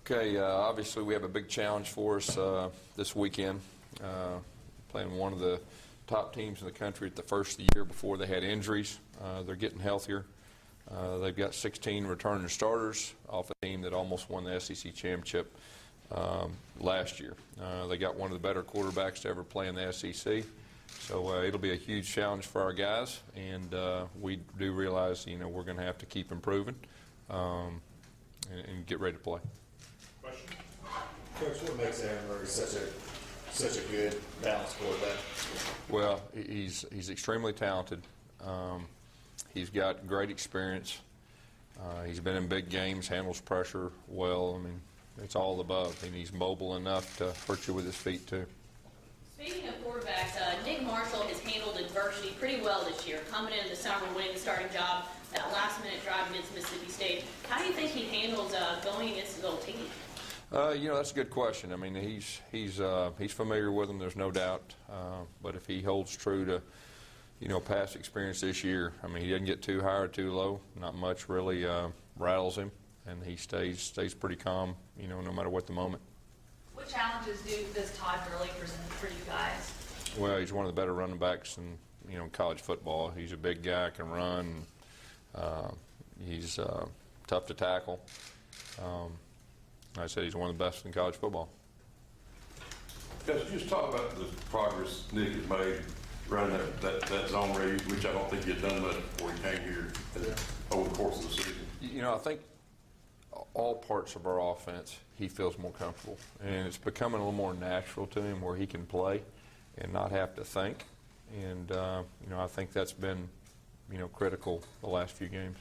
Okay, obviously we have a big challenge for us this weekend, playing one of the top teams in the country at the first of the year before they had injuries. They're getting healthier. They've got 16 returning starters off a team that almost won the SEC championship last year. They got one of the better quarterbacks to ever play in the SEC. So it'll be a huge challenge for our guys, and we do realize, we're going to have to keep improving and get ready to play. Question? Coach, what makes Aaron Murray such a good, balanced quarterback? Well, he's extremely talented. He's got great experience. He's been in big games, handles pressure well. I mean, it's all above, and he's mobile enough to hurt you with his feet too. Speaking of quarterbacks, Nick Marshall has handled adversity pretty well this year, coming in the summer, winning the starting job, that last-minute drive against Mississippi State. How do you think he handles going against his old team? That's a good question. I mean, he's familiar with them. There's no doubt. But if he holds true to, past experience this year, I mean, he doesn't get too high or too low. Not much really rattles him, and he stays pretty calm, no matter what the moment. What challenges does Todd Gurley present for you guys? Well, he's one of the better running backs in college football. He's a big guy, can run. He's tough to tackle. I said he's one of the best in college football. Guys, just talk about the progress Nick has made running that zone read, which I don't think he had done much before he came here over the course of the season. I think all parts of our offense he feels more comfortable, and it's becoming a little more natural to him where he can play and not have to think. And I think that's been critical the last few games.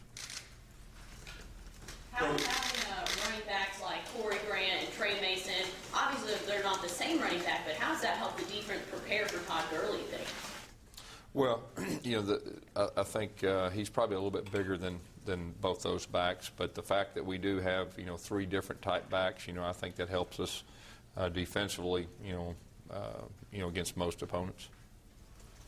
Having running backs like Corey Grant and Trey Mason, obviously they're not the same running back, but how does that help the defense prepare for Todd Gurley, you think? Well, I think he's probably a little bit bigger than both those backs, but the fact that we do have three different type backs, I think that helps us defensively, against most opponents.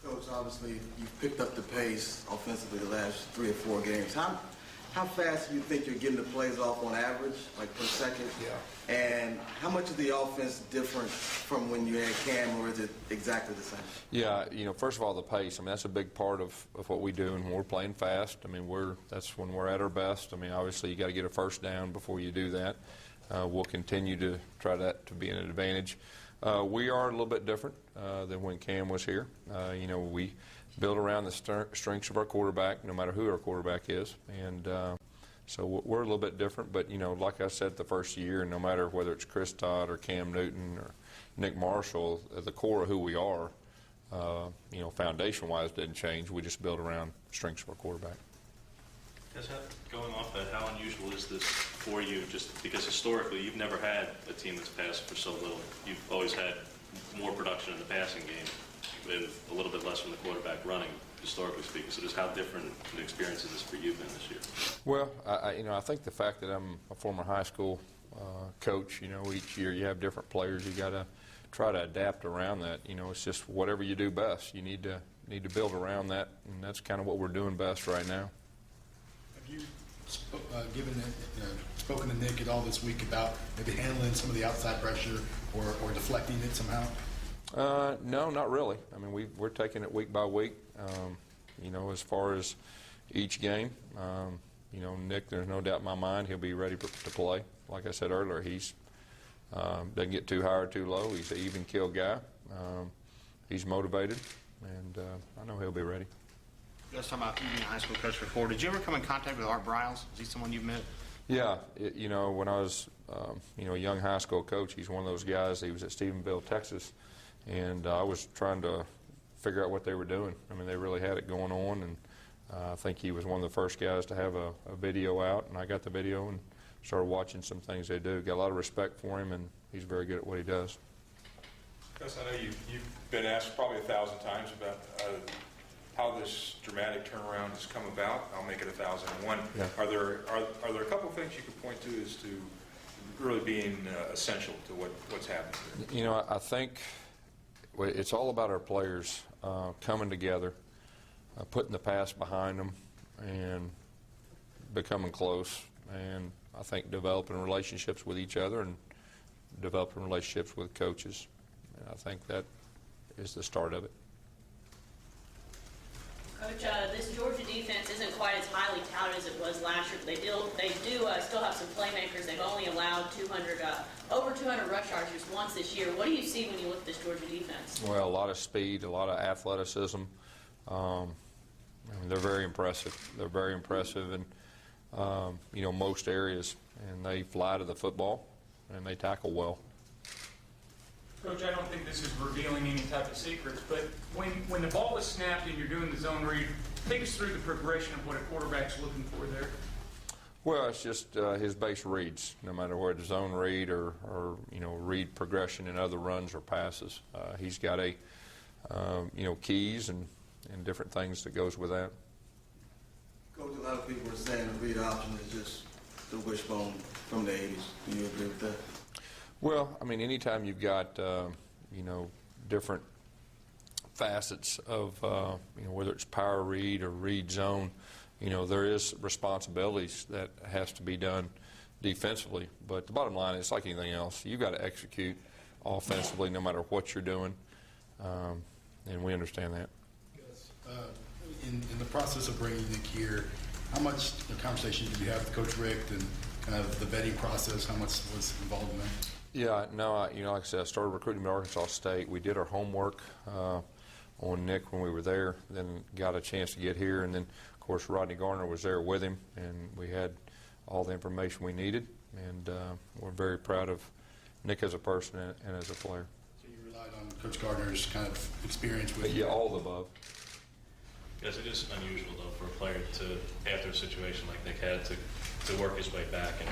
Coach, obviously you've picked up the pace offensively the last 3 or 4 games. How fast do you think you're getting the plays off on average, like per second? Yeah. And how much is the offense different from when you had Cam, or is it exactly the same? Yeah, first of all, the pace. I mean, that's a big part of what we do, and when we're playing fast, I mean, that's when we're at our best. I mean, obviously you got to get a first down before you do that. We'll continue to try that to be an advantage. We are a little bit different than when Cam was here. We build around the strengths of our quarterback, no matter who our quarterback is, and so we're a little bit different. But like I said, the first year, no matter whether it's Chris Todd or Cam Newton or Nick Marshall, the core of who we are, foundation-wise, didn't change. We just build around the strengths of our quarterback. Guys, going off that, how unusual is this for you? Just because historically you've never had a team that's passed for so little. You've always had more production in the passing game with a little bit less from the quarterback running, historically speaking. So just how different an experience has this for you been this year? Well, I think the fact that I'm a former high school coach, each year you have different players. You got to try to adapt around that. It's just whatever you do best. You need to build around that, and that's kind of what we're doing best right now. Have you spoken to Nick at all this week about maybe handling some of the outside pressure or deflecting it somehow? No, not really. I mean, we're taking it week by week. As far as each game, Nick, there's no doubt in my mind he'll be ready to play. Like I said earlier, he's doesn't get too high or too low. He's an even kill guy. He's motivated, and I know he'll be ready. You guys talking about you being a high school coach before. Did you ever come in contact with Art Briles? Is he someone you've met? Yeah, when I was, a young high school coach, he's one of those guys. He was at Stephenville, Texas, and I was trying to figure out what they were doing. I mean, they really had it going on, and I think he was one of the first guys to have a video out, and I got the video and started watching some things they do. Got a lot of respect for him, and he's very good at what he does. Gus, I know you've been asked probably 1,000 times about how this dramatic turnaround has come about. I'll make it 1,001. Yeah. Are there a couple of things you could point to as to really being essential to what's happened here? I think it's all about our players coming together, putting the past behind them, and becoming close, and I think developing relationships with each other and developing relationships with coaches. And I think that is the start of it. Coach, this Georgia defense isn't quite as highly touted as it was last year, but they do still have some playmakers. They've only allowed over 200 rush yards just once this year. What do you see when you look at this Georgia defense? Well, a lot of speed, a lot of athleticism. I mean, they're very impressive. They're very impressive in most areas, and they fly to the football and they tackle well. Coach, I don't think this is revealing any type of secrets, but when the ball is snapped and you're doing the zone read, take us through the progression of what a quarterback's looking for there. Well, it's just his base reads, no matter where the zone read or read progression in other runs or passes. He's got keys and different things that goes with that. Coach, a lot of people are saying the read option is just the wishbone from the 80s. Do you agree with that? Well, I mean, anytime you've got, different facets of, whether it's power read or read zone, there is responsibilities that has to be done defensively. But the bottom line is like anything else. You've got to execute offensively no matter what you're doing, and we understand that. In the process of bringing Nick here, how much conversation did you have with Coach Rick and kind of the vetting process? How much was involved in that? Yeah, no, like I said, I started recruiting him at Arkansas State. We did our homework on Nick when we were there, then got a chance to get here, and then, of course, Rodney Garner was there with him, and we had all the information we needed, and we're very proud of Nick as a person and as a player. So you relied on Coach Gardner's kind of experience with Yeah, all the above. Yes, it is unusual, though, for a player to, after a situation like Nick had, to work his way back and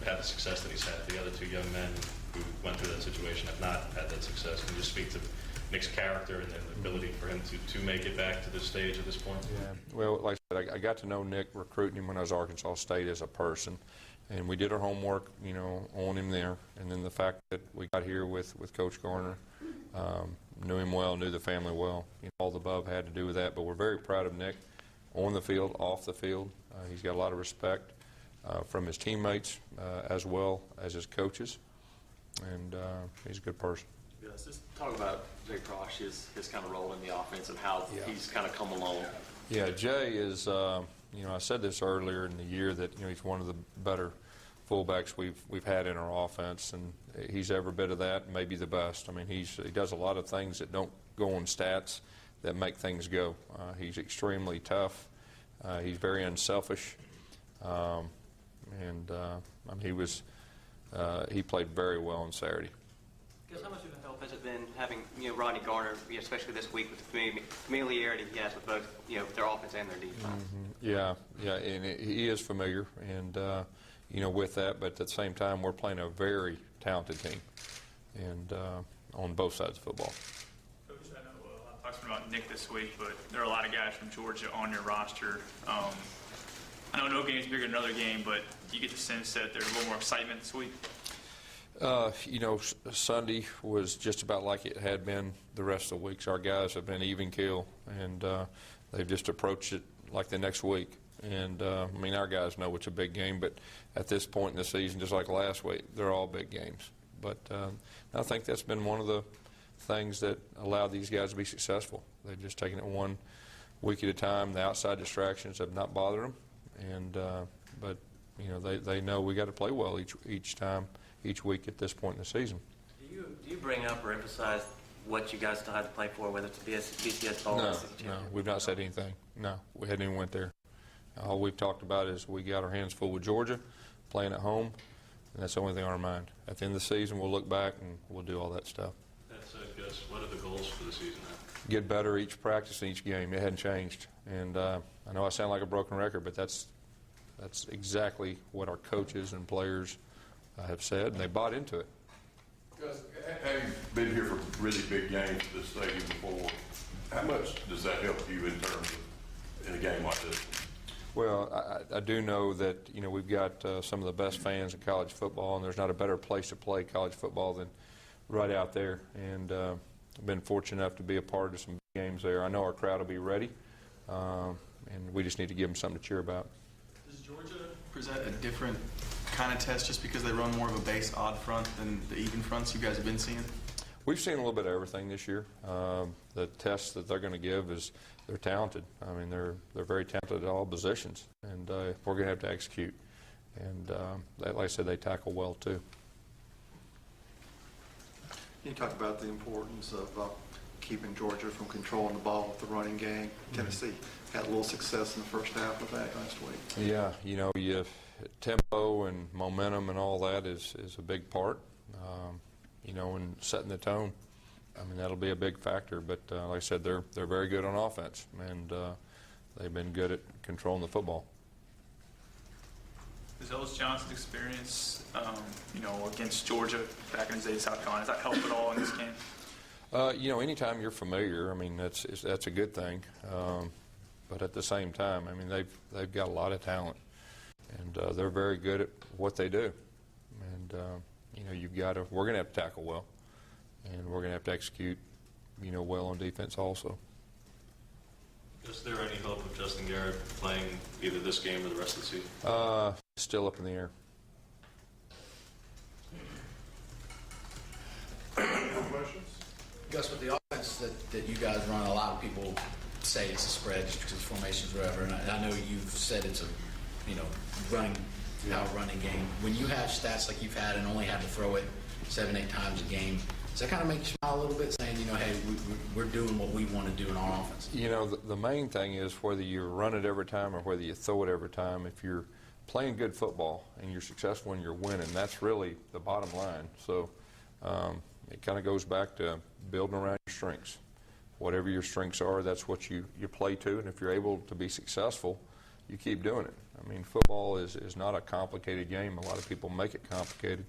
have the success that he's had. The other two young men who went through that situation have not had that success. Can you just speak to Nick's character and the ability for him to make it back to this stage at this point? Yeah, well, like I said, I got to know Nick recruiting him when I was at Arkansas State as a person, and we did our homework, on him there. And then the fact that we got here with Coach Garner, knew him well, knew the family well. All the above had to do with that. But we're very proud of Nick on the field, off the field. He's got a lot of respect from his teammates as well as his coaches, and he's a good person. Yes, just talk about Jay Prosh, his kind of role in the offense and how he's kind of come along. Yeah, Jay is, I said this earlier in the year that, he's one of the better fullbacks we've had in our offense, and he's every bit of that, maybe the best. I mean, he does a lot of things that don't go on stats that make things go. He's extremely tough. He's very unselfish, he played very well on Saturday. Because how much of a help has it been having Rodney Garner, especially this week with the familiarity he has with both their offense and their defense? Mm-hmm. Yeah, and he is familiar, and with that, but at the same time, we're playing a very talented team, and on both sides of football. Coach, I know I talked about Nick this week, but there are a lot of guys from Georgia on your roster. I know no game is bigger than another game, but do you get the sense that there's a little more excitement this week? Sunday was just about like it had been the rest of the weeks. Our guys have been even keel, and they've just approached it like the next week. And, our guys know it's a big game, but at this point in the season, just like last week, they're all big games. But I think that's been one of the things that allowed these guys to be successful. They've just taken it one week at a time. The outside distractions have not bothered them, and but they know we got to play well each week at this point in the season. Do you bring up or emphasize what you guys still have to play for, whether it's a BCS ball or No, SEC championship? we've not said anything. No, we hadn't even went there. All we've talked about is we got our hands full with Georgia, playing at home, and that's the only thing on our mind. At the end of the season, we'll look back and we'll do all that stuff. That's Gus. What are the goals for the season now? Get better each practice and each game. It hadn't changed. And I know I sound like a broken record, but that's exactly what our coaches and players have said, and they bought into it. Gus, having been here for really big games at this stadium before, how much does that help you in terms of in a game like this? Well, I do know that we've got some of the best fans in college football, and there's not a better place to play college football than right out there. And I've been fortunate enough to be a part of some games there. I know our crowd will be ready, and we just need to give them something to cheer about. Does Georgia present a different kind of test just because they run more of a base odd front than the even fronts you guys have been seeing? We've seen a little bit of everything this year. The test that they're going to give is they're talented. I mean, they're very talented at all positions, and we're going to have to execute. And like I said, they tackle well too. You talk about the importance of keeping Georgia from controlling the ball with the running game. Tennessee had a little success in the first half of that last week. Yeah, you know, tempo and momentum and all that is a big part. You know, and setting the tone. I mean, that'll be a big factor. But like I said, they're very good on offense, and they've been good at controlling the football. Does Ellis Johnson's experience, you know, against Georgia back in his day in South Carolina, does that help at all in this game? You know, anytime you're familiar, I mean, that's a good thing. But at the same time, I mean, they've got a lot of talent, and they're very good at what they do. And you know, we're going to have to tackle well, and we're going to have to execute, you know, well on defense also. Is there any hope of Justin Garrett playing either this game or the rest of the season? Still up in the air. Questions? Gus, with the offense that you guys run, a lot of people say it's a spread just because of formations or whatever, and I know you've said it's a, you know, running game. When you have stats like you've had and only had to throw it 7-8 times a game, does that kind of make you smile a little bit, saying, you know, hey, we're doing what we want to do in our offense? You know, the main thing is whether you run it every time or whether you throw it every time, if you're playing good football and you're successful and you're winning, that's really the bottom line. So it kind of goes back to building around your strengths. Whatever your strengths are, that's what you play to, and if you're able to be successful, you keep doing it. I mean, football is not a complicated game. A lot of people make it complicated.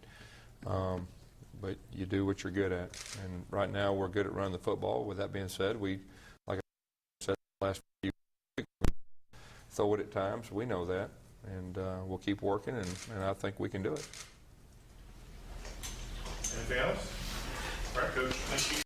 But you do what you're good at. And right now we're good at running the football. With that being said, like I said last few weeks, throw it at times. We know that. And we'll keep working, and I think we can do it. Anything else? All right, Coach. Thank you.